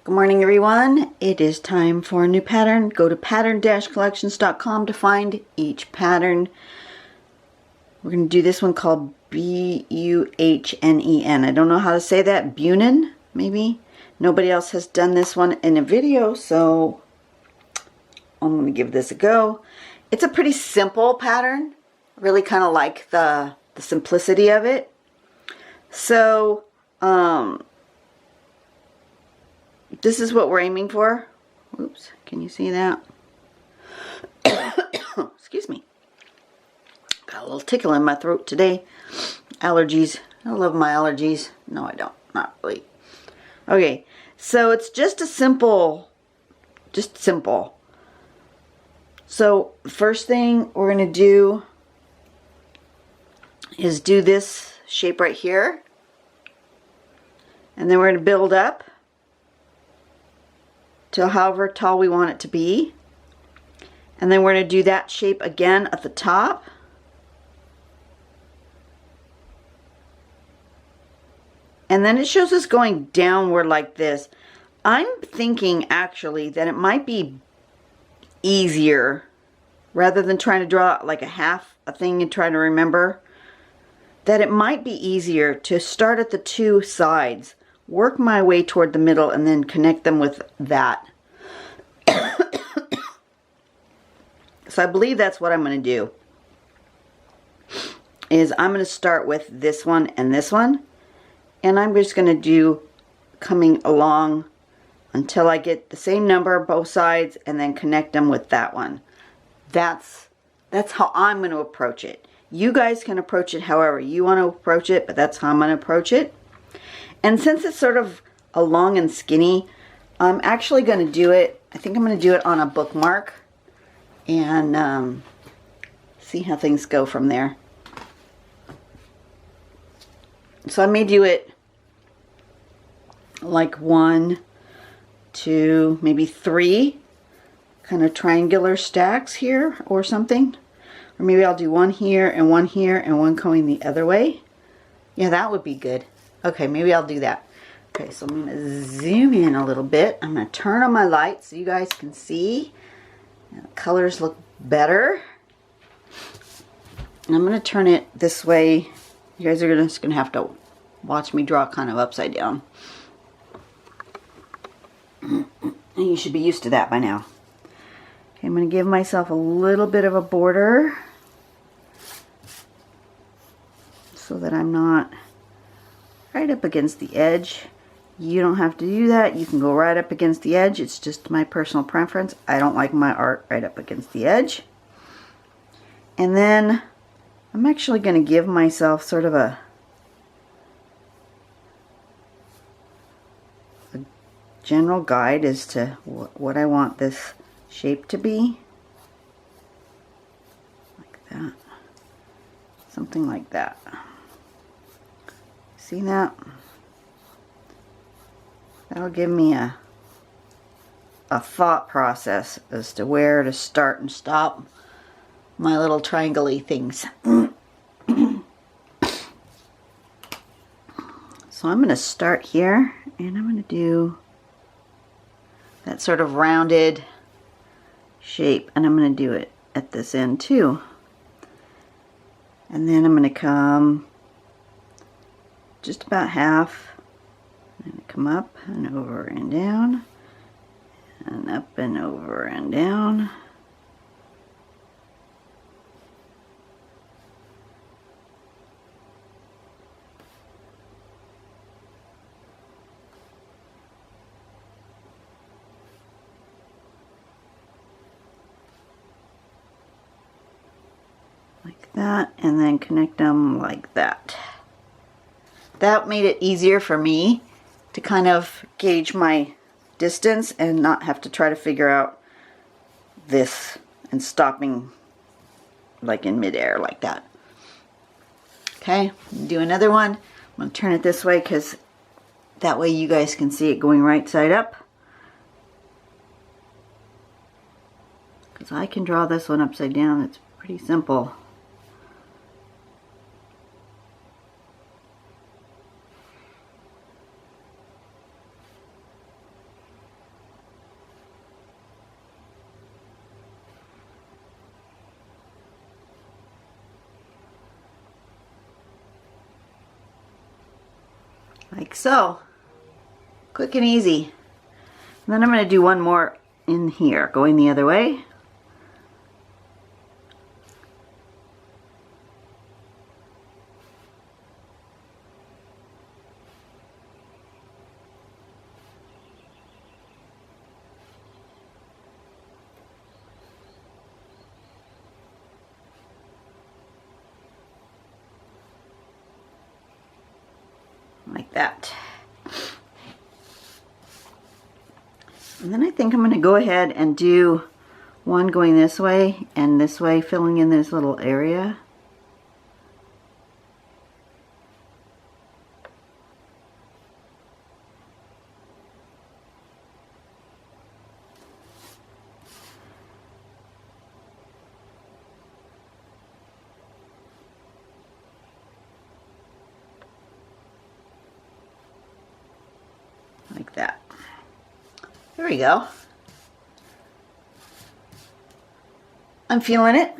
Good morning, everyone. It is time for a new pattern. Go to pattern-collections.com to find each pattern. We're going to do this one called B-U-H-N-E-N. I don't know how to say that. Buhnen, maybe? Nobody else has done this one in a video, so I'm going to give this a go. It's a pretty simple pattern. I really kind of like the simplicity of it. So, this is what we're aiming for. Oops, can you see that? Excuse me. Got a little tickle in my throat today. Allergies. I love my allergies. No, I don't. Not really. Okay, so it's just a simple, So, first thing we're going to do is do this shape right here. And then we're going to build up to however tall we want it to be. And then we're going to do that shape again at the top. And then it shows us going downward like this. I'm thinking actually that it might be easier, rather than trying to draw like a thing and trying to remember, that it might be easier to start at the two sides, work my way toward the middle, and then connect them with that. So I believe that's what I'm going to do. Is I'm going to start with this one and this one, and I'm just going to do coming along until I get the same number both sides, and then connect them with that one. That's how I'm going to approach it. You guys can approach it however you want to approach it, but that's how I'm going to approach it. And since it's sort of a long and skinny, I'm actually going to do it, I think I'm going to do it on a bookmark and see how things go from there. So I may do it like 1, 2, maybe 3 kind of triangular stacks here or something. Or maybe I'll do one here and one here and one going the other way. Yeah, that would be good. Okay, maybe I'll do that. Okay, so I'm going to zoom in a little bit. I'm going to turn on my light so you guys can see. Now, the colors look better. And I'm going to turn it this way. You guys are just going to have to watch me draw kind of upside down. And you should be used to that by now. Okay, I'm going to give myself a little bit of a border so that I'm not right up against the edge. You don't have to do that. You can go right up against the edge. It's just my personal preference. I don't like my art right up against the edge. And then I'm actually going to give myself sort of a general guide as to what I want this shape to be. Like that. Something like that. See that? That'll give me a thought process as to where to start and stop my little triangle-y things. So I'm going to start here, and I'm going to do that sort of rounded shape, and I'm going to do it at this end too. And then I'm going to come just about half, and come up and over and down, and up and over and down. Like that, and then connect them like that. That made it easier for me to kind of gauge my distance and not have to try to figure out this and stopping like in midair like that. Okay, do another one. I'm going to turn it this way because that way you guys can see it going right side up. Because I can draw this one upside down. It's pretty simple. like so. Quick and easy. And then I'm going to do one more in here, going the other way. Like that. And then I think I'm going to go ahead and do one going this way and this way, filling in this little area. Like that. There we go. I'm feeling it.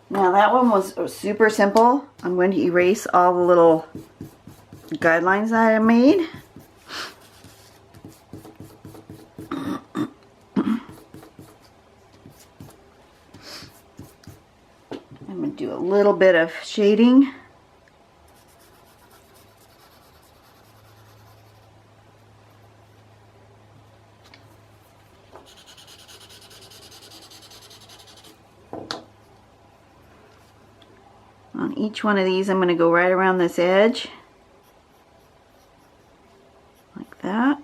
Now that one was super simple. I'm going to erase all the little guidelines that I made. I'm going to do a little bit of shading. On each one of these, I'm going to go right around this edge, like that.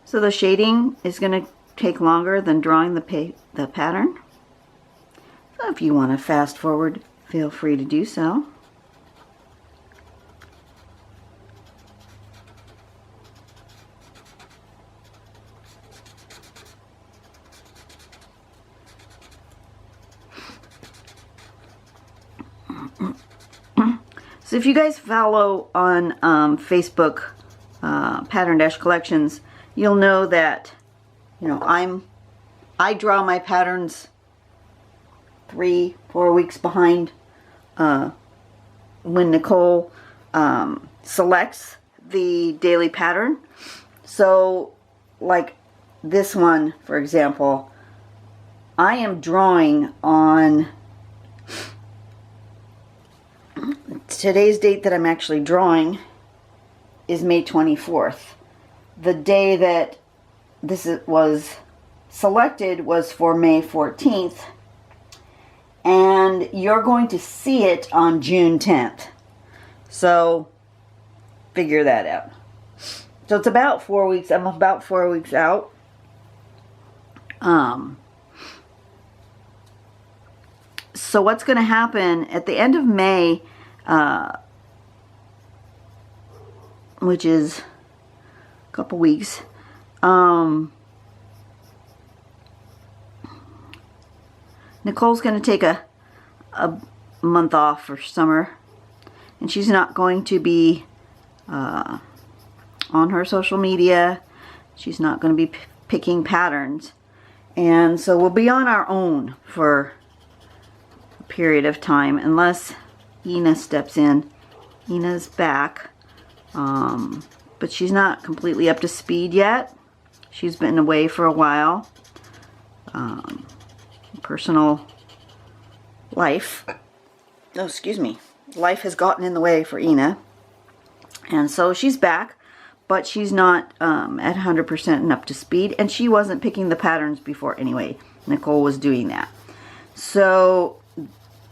So the shading is going to take longer than drawing the pattern. So if you want to fast forward, feel free to do so. So if you guys follow on Facebook Pattern Dash Collections, you'll know that, you know, I draw my patterns 3-4 weeks behind when Nicole selects the daily pattern. So like this one, for example, I am drawing on today's date that I'm actually drawing is May 24th. The day that this was selected was for May 14th. And you're going to see it on June 10th. So figure that out. So it's about 4 weeks. I'm about 4 weeks out. So what's going to happen at the end of May, which is a couple weeks, Nicole's going to take a month off for summer, and she's not going to be on her social media. She's not going to be picking patterns, and so we'll be on our own for a period of time unless Ina steps in. Ina's back, but she's not completely up to speed yet. She's been away for a while. Personal life, oh excuse me, life has gotten in the way for Ina, and so she's back, but she's not at 100% and up to speed, and she wasn't picking the patterns before anyway. Nicole was doing that. So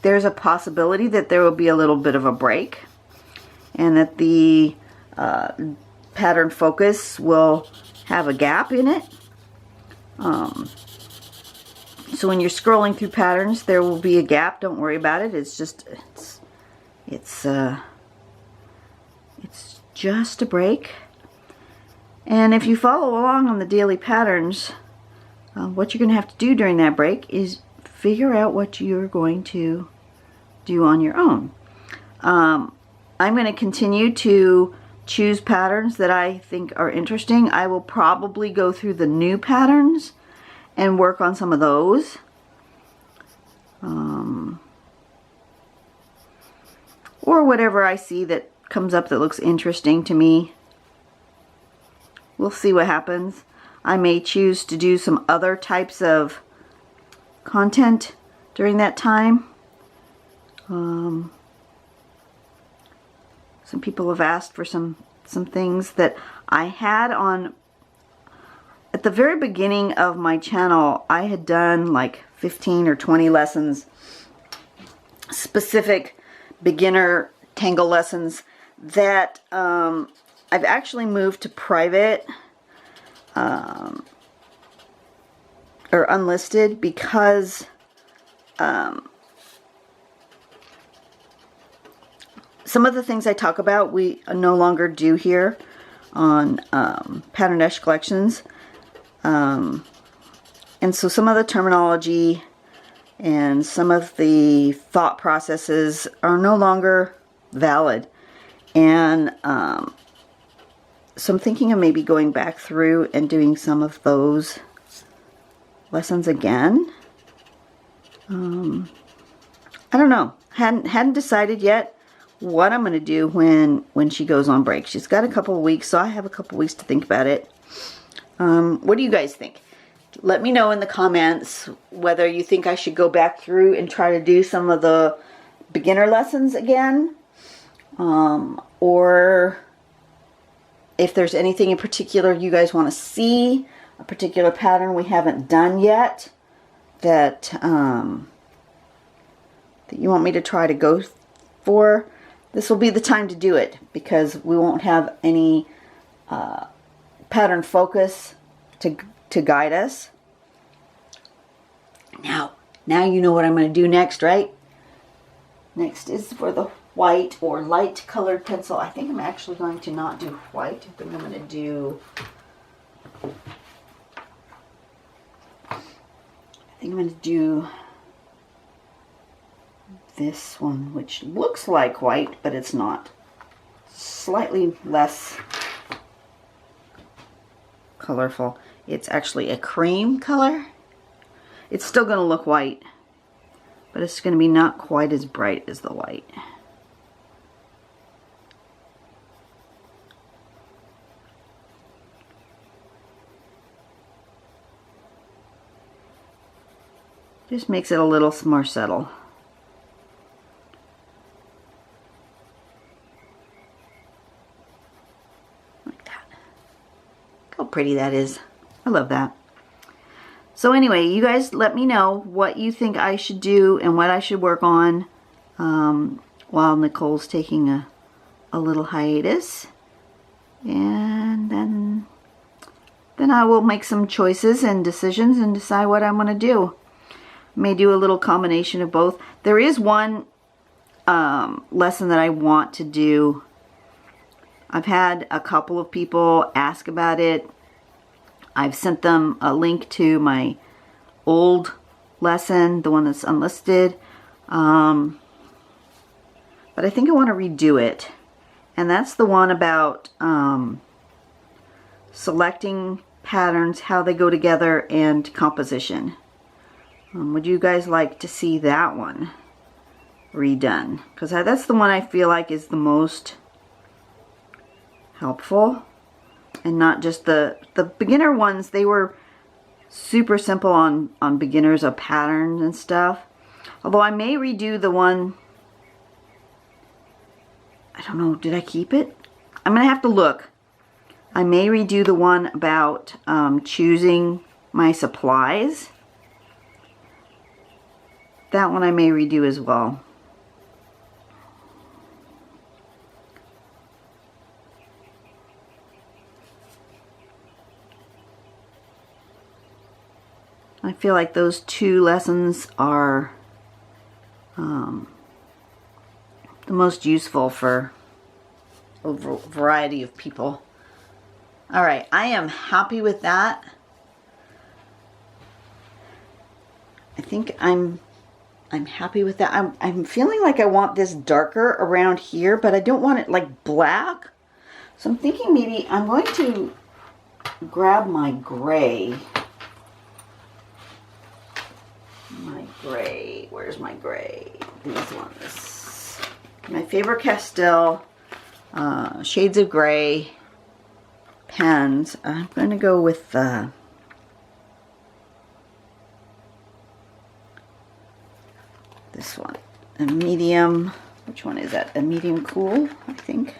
there's a possibility that there will be a little bit of a break, and that the pattern focus will have a gap in it. So when you're scrolling through patterns, there will be a gap. Don't worry about it. It's just just a break. And if you follow along on the daily patterns, what you're going to have to do during that break is figure out what you're going to do on your own. I'm going to continue to choose patterns that I think are interesting. I will probably go through the new patterns and work on some of those. Or whatever I see that comes up that looks interesting to me. We'll see what happens. I may choose to do some other types of content during that time. Some people have asked for some things that I had on. At the very beginning of my channel, I had done like 15 or 20 lessons, specific beginner tangle lessons that I've actually moved to private or unlisted because some of the things I talk about we no longer do here on Pattern Dash Collections. And so some of the terminology and some of the thought processes are no longer valid. And so I'm thinking of maybe going back through and doing some of those lessons again. I don't know. Hadn't decided yet what I'm going to do when she goes on break. She's got a couple of weeks, so I have a couple of weeks to think about it. What do you guys think? Let me know in the comments whether you think I should go back through and try to do some of the beginner lessons again, or if there's anything in particular you guys want to see, a particular pattern we haven't done yet that that you want me to try to go for. This will be the time to do it because we won't have any pattern focus to guide us. Now you know what I'm going to do next, right? Next is for the white or light colored pencil. I think I'm actually going to not do white. I think I'm going to do this one, which looks like white, but it's not. Slightly less colorful. It's actually a cream color. It's still going to look white, but it's going to be not quite as bright as the white. Just makes it a little more subtle. Like that. Look how pretty that is. I love that. So anyway, you guys let me know what you think I should do and what I should work on while Nicole's taking a little hiatus. And then I will make some choices and decisions and decide what I'm going to do. May do a little combination of both. There is one lesson that I want to do. I've had a couple of people ask about it. I've sent them a link to my old lesson, the one that's unlisted. But I think I want to redo it. And that's the one about selecting patterns, how they go together, and composition. Would you guys like to see that one redone? Because that's the one I feel like is the most helpful. And not just the beginner ones. They were super simple on beginners of patterns and stuff. Although I may redo the one, I don't know, did I keep it? I'm going to have to look. I may redo the one about choosing my supplies. That one I may redo as well. I feel like those two lessons are the most useful for a variety of people. Alright, I am happy with that. I think I'm happy with that. I'm feeling like I want this darker around here, but I don't want it like black. So I'm thinking maybe I'm going to grab my gray. My gray. Where's my gray? These ones. My Faber Castell Shades of Gray pens. I'm going to go with this one. A medium. Which one is that? A medium cool, I think.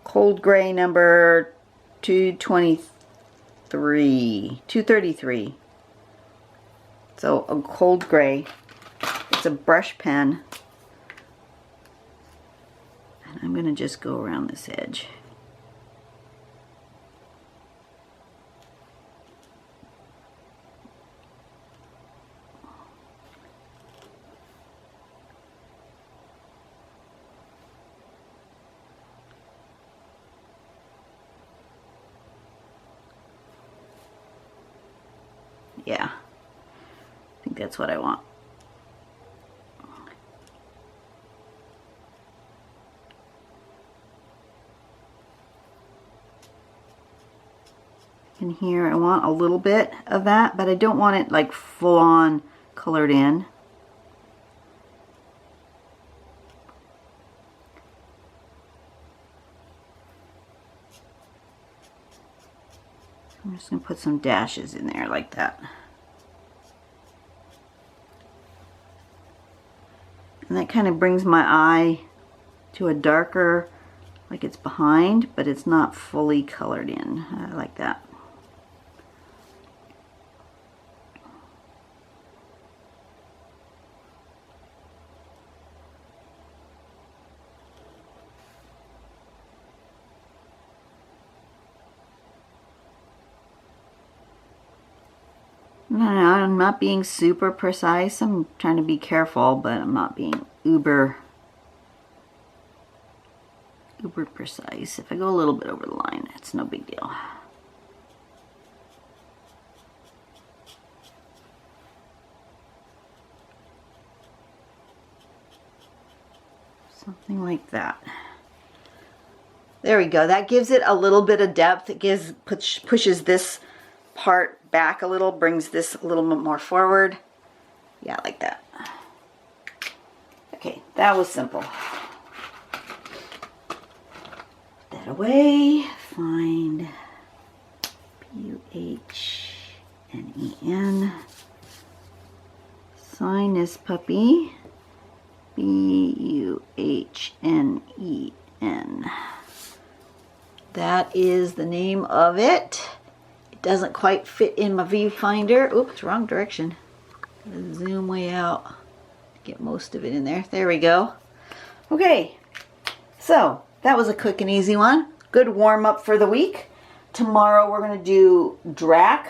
Cold gray number 233. So a cold gray. It's a brush pen. And I'm going to just go around this edge. Yeah, I think that's what I want. In here, I want a little bit of that, but I don't want it like full on colored in. I'm just going to put some dashes in there like that. And that kind of brings my eye to a darker, like it's behind, but it's not fully colored in. I like that. I'm not being super precise. I'm trying to be careful, but I'm not being uber precise. If I go a little bit over the line, it's no big deal. Something like that. There we go. That gives it a little bit of depth. It pushes this part back a little, brings this a little bit more forward. Yeah, like that. Okay, that was simple. Put that away. Find Buhnen. Sign this puppy. Buhnen. That is the name of it. It doesn't quite fit in my viewfinder. Oops, wrong direction. Gotta zoom way out. Get most of it in there. There we go. Okay, so that was a quick and easy one. Good warm up for the week. Tomorrow we're going to do Drac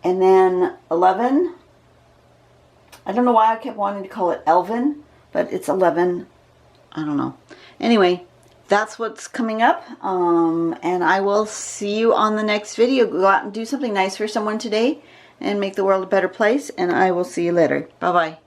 and then 11. I don't know why I kept wanting to call it Elvin, but it's 11. I don't know. Anyway, that's what's coming up, and I will see you on the next video. Go out and do something nice for someone today and make the world a better place, and I will see you later. Bye-bye.